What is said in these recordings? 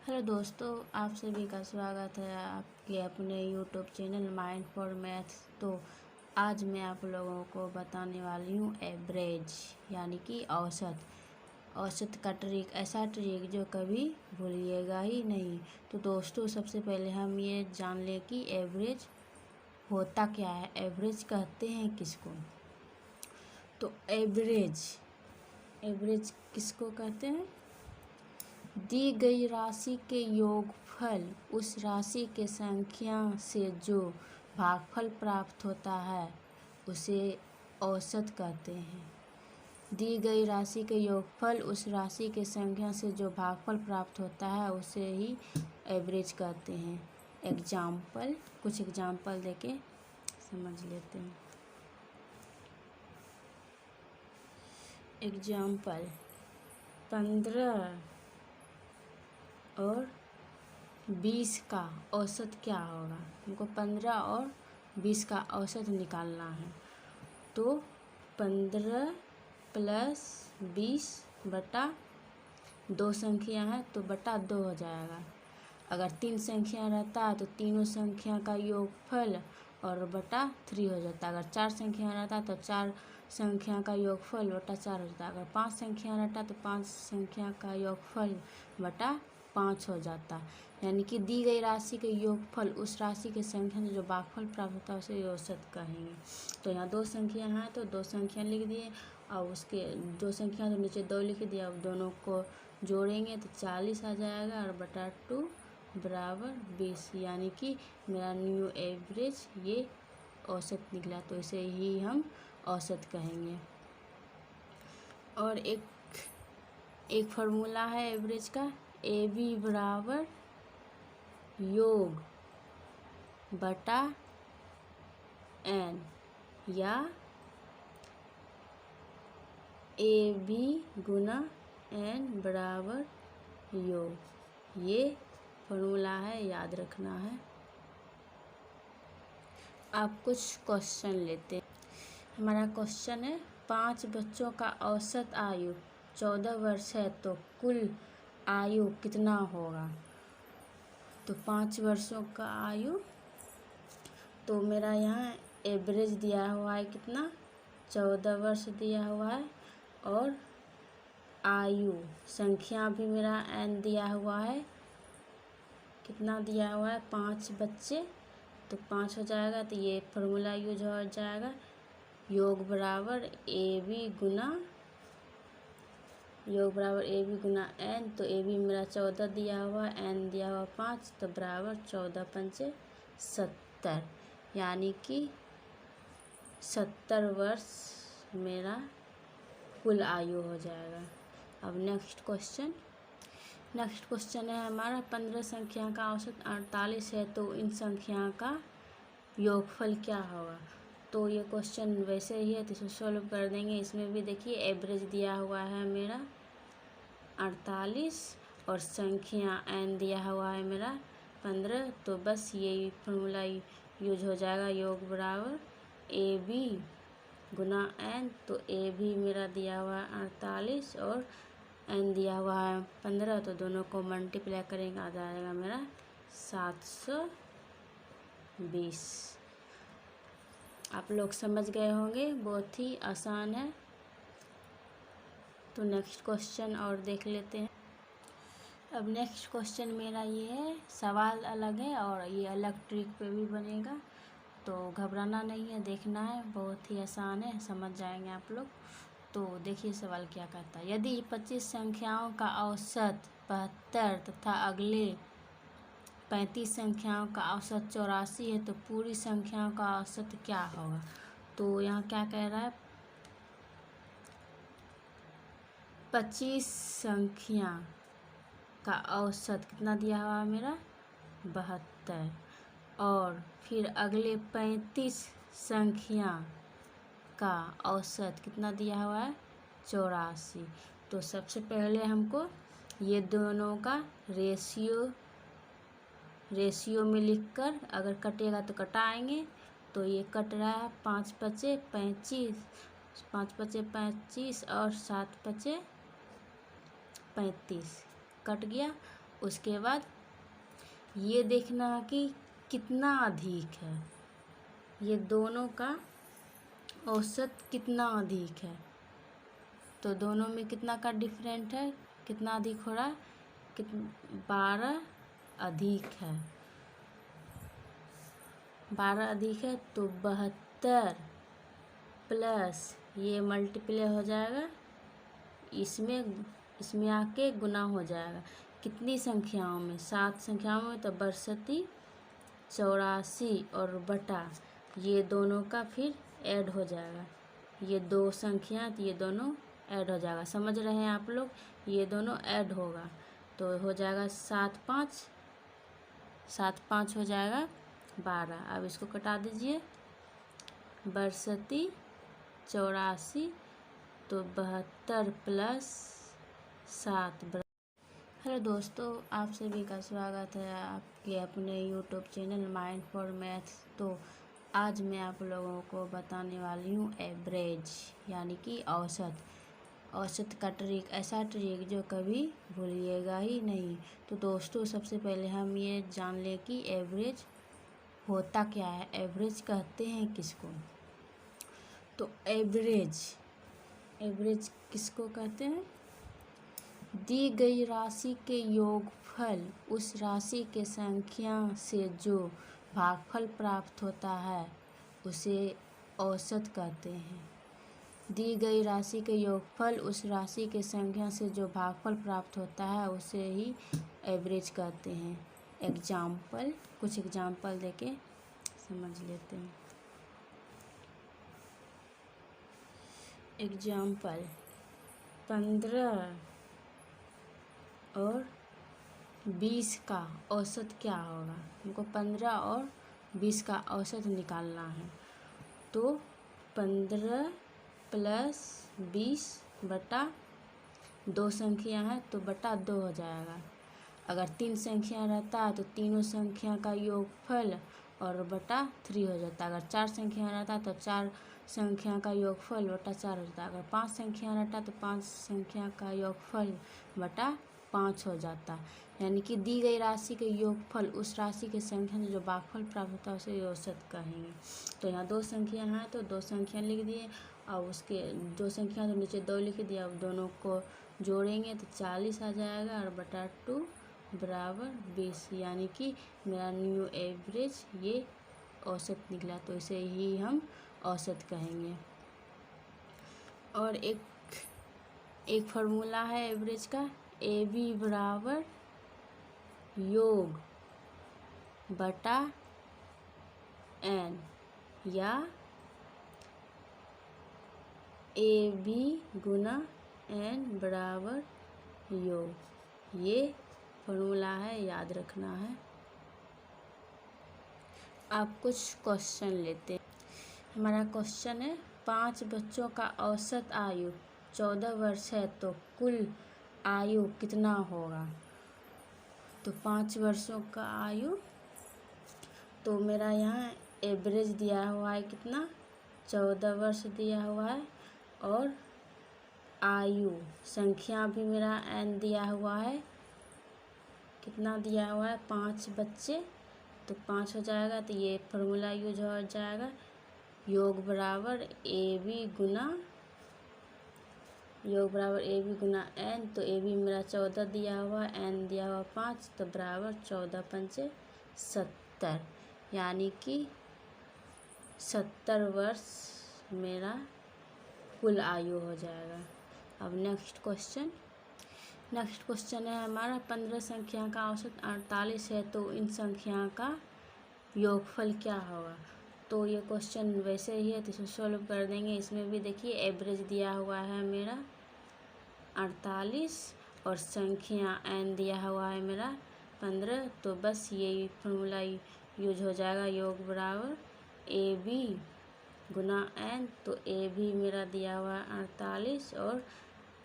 Hello दोस्तों, आप सभी का स्वागत है आपके अपने YouTube channel mind for maths. तो आज मैं आप लोगों को बताने वाली हूँ एवरेज यानी कि औसत। औसत का ट्रिक, ऐसा ट्रिक जो कभी भूलिएगा ही नहीं। तो दोस्तों, सबसे पहले हम ये जान लें कि एवरेज होता क्या है, एवरेज कहते हैं किसको। तो एवरेज किसको कहते हैं? दी गई राशि के योगफल उस राशि के संख्या से जो भागफल प्राप्त होता है उसे औसत कहते हैं। दी गई राशि के योगफल उस राशि के संख्या से जो भागफल प्राप्त होता है उसे ही एवरेज कहते हैं। कुछ एग्जाम्पल देके समझ लेते हैं। एग्जाम्पल 15 और 20 का औसत क्या होगा? हमको 15 और 20 का औसत निकालना है। तो 15 प्लस 20 बटा 2 संख्या है तो बटा 2 हो जाएगा। अगर 3 संख्या रहता है तो तीनों संख्या का योगफल और बटा 3 हो जाता है। अगर 4 संख्या रहता तो 4 संख्या का योगफल बटा 4 हो जाता। अगर 5 संख्या रहता तो 5 संख्या का योगफल बटा 5 हो जाता। यानी कि दी गई राशि के योगफल उस राशि के संख्या से जो भागफल प्राप्त होता है उसे औसत कहेंगे। तो यहाँ 2 संख्या हैं तो 2 संख्या लिख दिए और उसके 2 संख्या तो नीचे 2 लिख दिया। अब दोनों को जोड़ेंगे तो 40 आ जाएगा और बटा 2 बराबर 20। यानी कि मेरा न्यू एवरेज ये औसत निकला, तो इसे ही हम औसत कहेंगे। और एक फार्मूला है एवरेज का, ए बी बराबर योग बटा एन या ए बी गुना एन बराबर योग। ये फार्मूला है, याद रखना है। आप कुछ क्वेश्चन लेते हैं। हमारा क्वेश्चन है 5 बच्चों का औसत आयु 14 वर्ष है तो कुल आयु कितना होगा? तो 5 वर्षों का आयु, तो मेरा यहाँ एवरेज दिया हुआ है कितना, 14 वर्ष दिया हुआ है। और आयु संख्या भी मेरा एन दिया हुआ है, कितना दिया हुआ है, 5 बच्चे, तो 5 हो जाएगा। तो ये फार्मूला यूज हो जाएगा, योग बराबर ए बी गुना एन। तो ए बी मेरा 14 दिया हुआ, एन दिया हुआ 5, तो बराबर 14 पंचे 70। यानी कि 70 वर्ष मेरा कुल आयु हो जाएगा। अब नेक्स्ट क्वेश्चन है हमारा 15 संख्या का औसत 48 है तो इन संख्या का योगफल क्या होगा? तो ये क्वेश्चन वैसे ही है तो इसे सॉल्व कर देंगे। इसमें भी देखिए एवरेज दिया हुआ है मेरा 48 और संख्या एन दिया हुआ है मेरा 15, तो बस यही फार्मूला यूज हो जाएगा, योग बराबर ए बी गुना एन। तो ए बी मेरा दिया हुआ है 48 और एन दिया हुआ है 15, तो दोनों को मल्टीप्लाई करेंगे आ जाएगा मेरा 720। आप लोग समझ गए होंगे, बहुत ही आसान है। तो नेक्स्ट क्वेश्चन और देख लेते हैं। अब नेक्स्ट क्वेश्चन मेरा ये है, सवाल अलग है और ये अलग ट्रिक पे भी बनेगा, तो घबराना नहीं है, देखना है, बहुत ही आसान है, समझ जाएंगे आप लोग। तो देखिए सवाल क्या कहता है। यदि 25 संख्याओं का औसत 72 तथा अगले 35 संख्याओं का औसत 84 है तो पूरी संख्याओं का औसत क्या होगा? तो यहाँ क्या कह रहा है, 25 संख्या का औसत कितना दिया हुआ है मेरा 72, और फिर अगले 35 संख्या का औसत कितना दिया हुआ है 84। तो सबसे पहले हमको ये दोनों का रेशियो में लिखकर, अगर कटेगा तो कटाएंगे। तो ये कट रहा है 5 पचे 25 और 7 पचे 35 कट गया। उसके बाद ये देखना कि कितना अधिक है, ये दोनों का औसत कितना अधिक है। तो दोनों में कितना का डिफरेंट है, कितना अधिक हो रहा है, 12 अधिक है। 12 अधिक है तो 72 प्लस ये मल्टीप्लाई हो जाएगा, इसमें आके गुना हो जाएगा। कितनी संख्याओं में, 7 संख्याओं में, तो 62, 84 और बटा ये दोनों का फिर ऐड हो जाएगा। ये दो संख्या तो ये दोनों ऐड हो जाएगा। समझ रहे हैं आप लोग, ये दोनों ऐड होगा तो हो जाएगा 7 5 हो जाएगा 12। अब इसको कटा दीजिए, 62 84 तो 72 प्लस 7। हेलो दोस्तों, आप सभी का स्वागत है आपके अपने YouTube channel mind for maths. तो आज मैं आप लोगों को बताने वाली हूँ एवरेज यानी कि औसत का ट्रिक, ऐसा ट्रिक जो कभी भूलिएगा ही नहीं। तो दोस्तों सबसे पहले हम ये जान लें कि एवरेज होता क्या है, एवरेज कहते हैं किसको। तो एवरेज किसको कहते हैं? दी गई राशि के योगफल उस राशि के संख्या से जो भागफल प्राप्त होता है उसे औसत कहते हैं। दी गई राशि के योगफल उस राशि के संख्या से जो भागफल प्राप्त होता है उसे ही एवरेज कहते हैं। कुछ एग्जाम्पल देके समझ लेते हैं। एग्जाम्पल 15 और 20 का औसत क्या होगा? हमको 15 और 20 का औसत निकालना है। तो 15 प्लस 20 बटा 2 संख्या है तो बटा 2 हो जाएगा। अगर 3 संख्या रहता तो तीनों संख्या का योगफल और बटा 3 हो जाता। अगर 4 संख्या रहता तो 4 संख्या का योगफल बटा 4 हो जाता। अगर 5 संख्या रहता तो 5 संख्या का योगफल बटा 5 हो जाता। यानी कि दी गई राशि के योगफल उस राशि के संख्या से जो भागफल प्राप्त होता है उसे औसत कहेंगे। तो यहाँ 2 संख्या हैं तो 2 संख्या लिख दिए और उसके 2 संख्या तो नीचे 2 लिख दिया। अब दोनों को जोड़ेंगे तो 40 आ जाएगा और बटा 2 बराबर 20। यानी कि मेरा न्यू एवरेज ये औसत निकला, तो इसे ही हम औसत कहेंगे। और एक फार्मूला है एवरेज का, ए बी बराबर योग बटा एन या ए बी गुना एन बराबर योग। ये फार्मूला है, याद रखना है। आप कुछ क्वेश्चन लेते हैं। हमारा क्वेश्चन है 5 बच्चों का औसत आयु 14 वर्ष है तो कुल आयु कितना होगा? तो 5 वर्षों का आयु, तो मेरा यहाँ एवरेज दिया हुआ है कितना, 14 वर्ष दिया हुआ है और आयु संख्या भी मेरा n दिया हुआ है। कितना दिया हुआ है? 5 बच्चे तो 5 हो जाएगा। तो ये फार्मूला यूज हो जाएगा, योग बराबर ए बी गुना एन। तो ए बी मेरा 14 दिया हुआ, एन दिया हुआ 5, तो बराबर 14 पंचे 70, यानी कि 70 वर्ष मेरा कुल आयु हो जाएगा। अब नेक्स्ट क्वेश्चन है हमारा 15 संख्या का औसत 48 है तो इन संख्या का योगफल क्या होगा? तो ये क्वेश्चन वैसे ही है तो इसे सॉल्व कर देंगे। इसमें भी देखिए एवरेज दिया हुआ है मेरा 48 और संख्या n दिया हुआ है मेरा 15, तो बस यही फार्मूला यूज हो जाएगा, योग बराबर ए बी गुना n। तो ए बी मेरा दिया हुआ है 48 और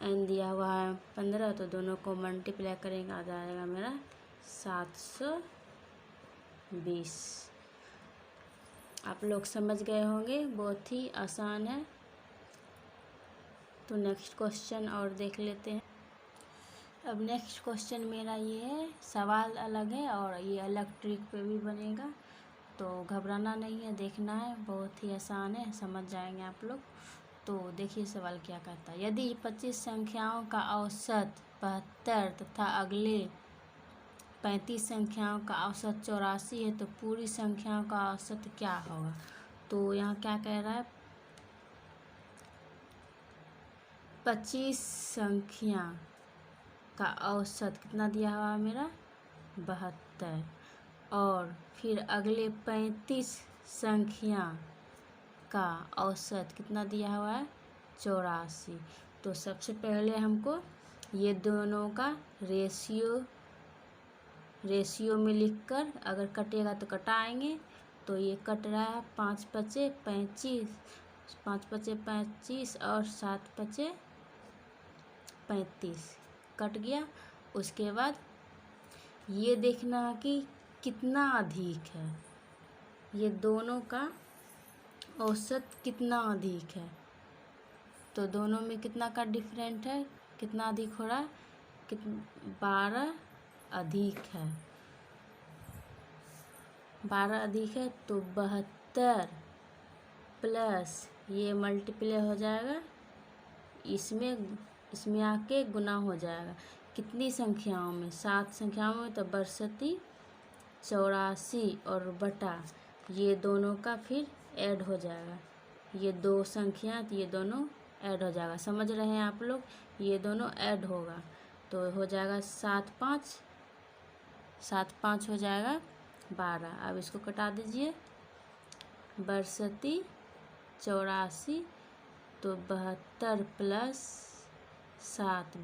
n दिया हुआ है 15, तो दोनों को मल्टीप्लाई करेंगे आ जाएगा मेरा 720। आप लोग समझ गए होंगे, बहुत ही आसान है। तो नेक्स्ट क्वेश्चन और देख लेते हैं। अब नेक्स्ट क्वेश्चन मेरा ये है, सवाल अलग है और ये अलग ट्रिक पे भी बनेगा, तो घबराना नहीं है, देखना है, बहुत ही आसान है, समझ जाएंगे आप लोग। तो देखिए सवाल क्या कहता है। यदि 25 संख्याओं का औसत 72 तथा अगले 35 संख्याओं का औसत 84 है तो पूरी संख्याओं का औसत क्या होगा। तो यहाँ क्या कह रहा है, 25 संख्या का औसत कितना दिया हुआ है मेरा 72, और फिर अगले 35 संख्या का औसत कितना दिया हुआ है 84। तो सबसे पहले हमको ये दोनों का रेशियो में लिखकर, अगर कटेगा तो कटाएंगे, तो ये कट रहा है 5 पचे 25, 5 पचे 25 और 7 पचे 35, कट गया। उसके बाद ये देखना है कि कितना अधिक है, ये दोनों का औसत कितना अधिक है। तो दोनों में कितना का डिफरेंट है, कितना अधिक हो रहा है, 12 अधिक है, 12 अधिक है। तो 72 प्लस ये मल्टीप्लाई हो जाएगा, इसमें आके गुना हो जाएगा। कितनी संख्याओं में, 7 संख्याओं में, तो 62 84 और बटा ये दोनों का फिर ऐड हो जाएगा, ये दो संख्या, तो ये दोनों ऐड हो जाएगा। समझ रहे हैं आप लोग, ये दोनों ऐड होगा तो हो जाएगा 7 5 हो जाएगा 12। अब इसको कटा दीजिए, 62 84, तो 72 प्लस 7